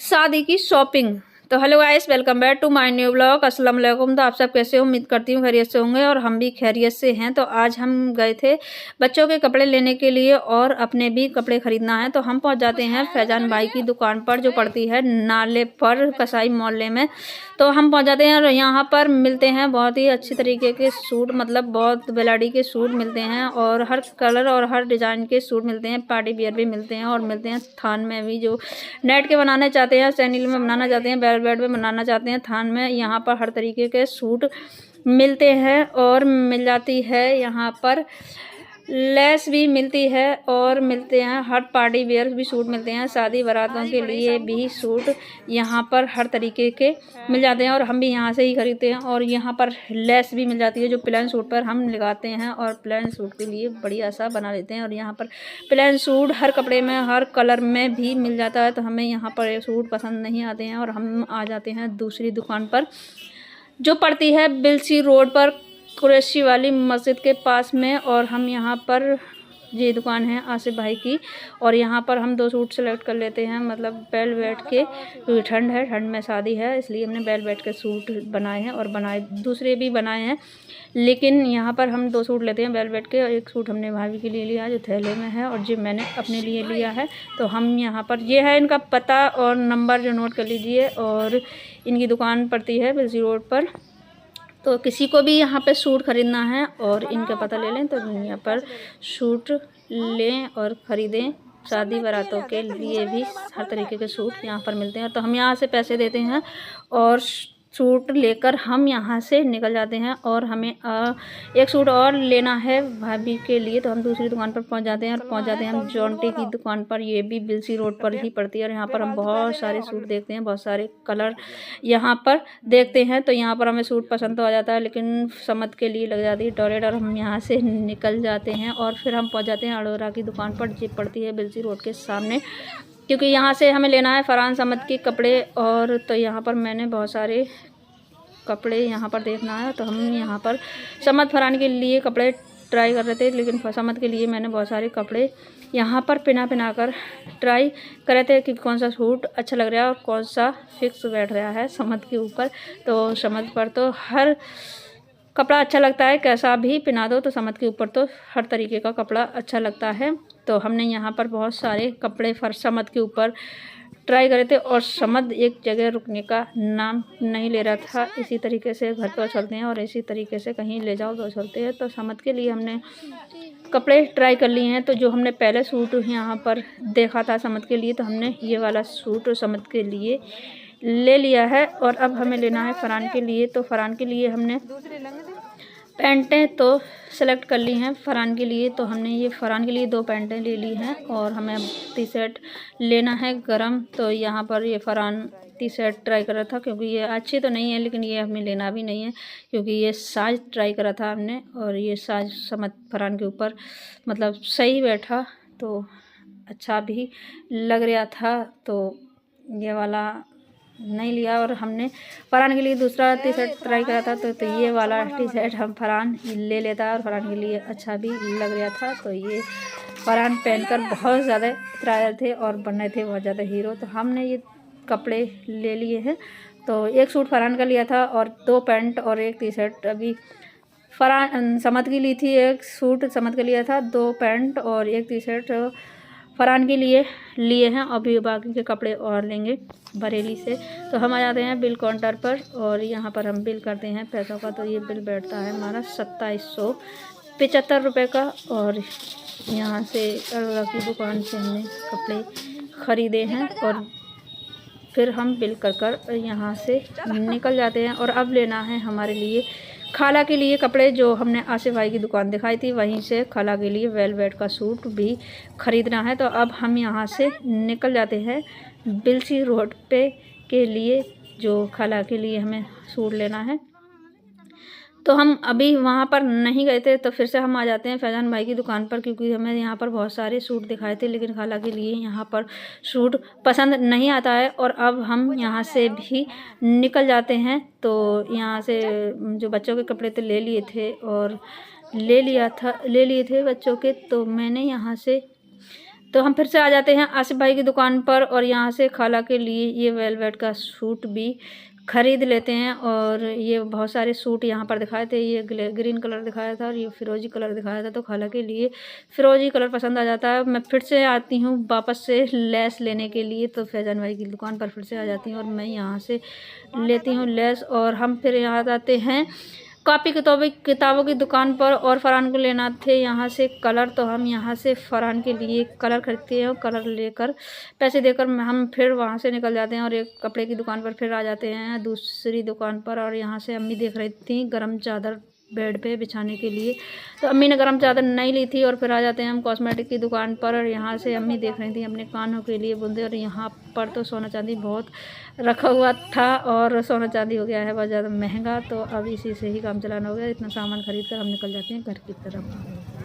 शादी की शॉपिंग। तो hello guys, welcome back to my new blog. अस्सलाम वालेकुम। तो आप सब कैसे हो? उम्मीद करती हूँ खैरियत से होंगे और हम भी खैरियत से हैं। तो आज हम गए थे बच्चों के कपड़े लेने के लिए और अपने भी कपड़े खरीदना है। तो हम पहुंच जाते हैं फैजान भाई की दुकान पर, जो पड़ती है नाले पर कसाई मोहल्ले में। तो हम पहुंच जाते हैं और यहाँ पर मिलते हैं बहुत ही अच्छी तरीके के सूट, मतलब बहुत वेराइटी के सूट मिलते हैं और हर कलर और हर डिज़ाइन के सूट मिलते हैं। पार्टी वियर भी मिलते हैं और मिलते हैं थान में भी, जो नेट के बनाना चाहते हैं, सैनिल में बनाना चाहते हैं, बेड में बनाना चाहते हैं, थान में, यहाँ पर हर तरीके के सूट मिलते हैं। और मिल जाती है यहाँ पर लेस भी मिलती है और मिलते हैं हर पार्टी वेयर भी सूट मिलते हैं। शादी बारातों के लिए भी सूट यहाँ पर हर तरीके के मिल जाते हैं और हम भी यहाँ से ही खरीदते हैं। और यहाँ पर लेस भी मिल जाती है, जो प्लेन सूट पर हम लगाते हैं और प्लेन सूट के लिए बढ़िया सा बना लेते हैं। और यहाँ पर प्लेन सूट हर कपड़े में, हर कलर में भी मिल जाता है। तो हमें यहाँ पर ये सूट पसंद नहीं आते हैं और हम आ जाते हैं दूसरी दुकान पर, जो पड़ती है बिलसी रोड पर, कुरैशी वाली मस्जिद के पास में। और हम यहाँ पर, ये दुकान है आसिफ भाई की, और यहाँ पर हम 2 सूट सेलेक्ट कर लेते हैं। मतलब वेलवेट के, क्योंकि ठंड है, ठंड में शादी है, इसलिए हमने वेलवेट के सूट बनाए हैं और दूसरे भी बनाए हैं। लेकिन यहाँ पर हम 2 सूट लेते हैं वेलवेट के, और एक सूट हमने भाभी के लिए लिया जो थैले में है, और जो मैंने अपने लिए लिया है। तो हम यहाँ पर, ये है इनका पता और नंबर, जो नोट कर लीजिए। और इनकी दुकान पड़ती है बिलसी रोड पर। तो किसी को भी यहाँ पे सूट ख़रीदना है और इनका पता ले लें, तो यहाँ पर सूट लें और ख़रीदें। शादी बारातों के लिए भी हर तरीके के सूट यहाँ पर मिलते हैं। तो हम यहाँ से पैसे देते हैं और सूट लेकर हम यहाँ से निकल जाते हैं। और हमें एक सूट और लेना है भाभी के लिए, तो हम दूसरी दुकान पर पहुँच जाते हैं। और पहुँच जाते हैं हम जॉन्टी की दुकान पर, ये भी बिलसी रोड पर ही पड़ती है। और यहाँ पर हम बहुत सारे सूट देखते हैं, बहुत सारे कलर यहाँ पर देखते हैं। तो यहाँ पर हमें सूट पसंद तो आ जाता है, लेकिन समझ के लिए लग जाती है टॉयलेट, और हम यहाँ से निकल जाते हैं। और फिर हम पहुँच जाते हैं अडोरा की दुकान पर, जो पड़ती है बिलसी रोड के सामने, क्योंकि यहाँ से हमें लेना है फरहान समद के कपड़े। और तो यहाँ पर मैंने बहुत सारे कपड़े यहाँ पर देखना है, तो हम यहाँ पर समद फरहान के लिए कपड़े ट्राई कर रहे थे। लेकिन समद के लिए मैंने बहुत सारे कपड़े यहाँ पर पिना कर ट्राई करे थे कि कौन सा सूट अच्छा लग रहा है और कौन सा फिक्स बैठ रहा है समद के ऊपर। तो समद पर तो हर कपड़ा अच्छा लगता है, कैसा भी पहना दो, तो समद के ऊपर तो हर तरीके का कपड़ा अच्छा लगता है। तो हमने यहाँ पर बहुत सारे कपड़े समद के ऊपर ट्राई करे थे, और समद एक जगह रुकने का नाम नहीं ले रहा था। इसी तरीके से घर पर चलते हैं और इसी तरीके से कहीं ले जाओ तो चलते हैं। तो समद के लिए हमने कपड़े ट्राई कर लिए हैं। तो जो हमने पहले सूट यहाँ पर देखा था समद के लिए, तो हमने ये वाला सूट समद के लिए ले लिया है। और अब हमें लेना है फरहान के लिए। तो फरहान के लिए हमने पैंटें तो सेलेक्ट कर ली हैं फरहान के लिए। तो हमने ये फरहान के लिए 2 पैंटें ले ली हैं, और हमें टी शर्ट लेना है गरम। तो यहाँ पर ये फरहान टी शर्ट ट्राई कर रहा था, क्योंकि ये अच्छी तो नहीं है, लेकिन ये हमें लेना भी नहीं है, क्योंकि ये साइज ट्राई करा था हमने, और ये साइज समझ फरहान के ऊपर मतलब सही बैठा, तो अच्छा भी लग रहा था। तो ये वाला नहीं लिया, और हमने फरहान के लिए दूसरा टी शर्ट ट्राई करा था। तो ये वाला टी शर्ट हम फरहान ले लेता है, और फरहान के लिए अच्छा भी लग रहा था। तो ये फरहान पहनकर बहुत ज़्यादा इतराए थे और बने थे बहुत ज़्यादा हीरो। तो हमने ये कपड़े ले लिए हैं। तो एक सूट फरहान का लिया था और 2 पैंट और 1 टी शर्ट अभी फरहान समद की ली थी। एक सूट समद का लिया था, 2 पैंट और 1 टी शर्ट फरहान के लिए हैं। अभी बाकी के कपड़े और लेंगे बरेली से। तो हम आ जाते हैं बिल काउंटर पर, और यहाँ पर हम बिल करते हैं पैसों का। तो ये बिल बैठता है हमारा 2775 रुपये का। और यहाँ से अरोड़ा की दुकान से हमने कपड़े ख़रीदे हैं, और फिर हम बिल कर यहाँ से निकल जाते हैं। और अब लेना है हमारे लिए खाला के लिए कपड़े, जो हमने आसिफ भाई की दुकान दिखाई थी, वहीं से खाला के लिए वेलवेट का सूट भी ख़रीदना है। तो अब हम यहाँ से निकल जाते हैं बिलसी रोड पे के लिए, जो खाला के लिए हमें सूट लेना है। तो हम अभी वहाँ पर नहीं गए थे, तो फिर से हम आ जाते हैं फैजान भाई की दुकान पर, क्योंकि हमें यहाँ पर बहुत सारे सूट दिखाए थे, लेकिन खाला के लिए यहाँ पर सूट पसंद नहीं आता है। और अब हम यहाँ से भी निकल जाते हैं। तो यहाँ से जो बच्चों के कपड़े तो ले लिए थे, और ले लिए थे बच्चों के। तो मैंने यहाँ से तो हम फिर से आ जाते हैं आसिफ भाई की दुकान पर और यहाँ से खाला के लिए ये वेलवेट का सूट भी ख़रीद लेते हैं। और ये बहुत सारे सूट यहाँ पर दिखाए थे, ये ग्रीन कलर दिखाया था और ये फ़िरोज़ी कलर दिखाया था, तो खाला के लिए फ़िरोज़ी कलर पसंद आ जाता है। मैं फिर से आती हूँ वापस से लेस लेने के लिए, तो फैज़ान भाई की दुकान पर फिर से आ जाती हूँ और मैं यहाँ से लेती हूँ लेस। और हम फिर यहाँ आते हैं कॉपी किताबों की दुकान पर और फ़रहान को लेना थे यहाँ से कलर, तो हम यहाँ से फ़रहान के लिए कलर खरीदते हैं और कलर लेकर पैसे देकर हम फिर वहाँ से निकल जाते हैं और एक कपड़े की दुकान पर फिर आ जाते हैं दूसरी दुकान पर। और यहाँ से अम्मी देख रही थी गर्म चादर बेड पे बिछाने के लिए, तो अम्मी ने गर्म चादर नहीं ली थी। और फिर आ जाते हैं हम कॉस्मेटिक की दुकान पर और यहाँ से अम्मी देख रही थी अपने कानों के लिए बूंदे। और यहाँ पर तो सोना चांदी बहुत रखा हुआ था और सोना चांदी हो गया है बहुत ज़्यादा महंगा, तो अब इसी से ही काम चलाना हो गया। इतना सामान खरीद कर हम निकल जाते हैं घर की तरफ।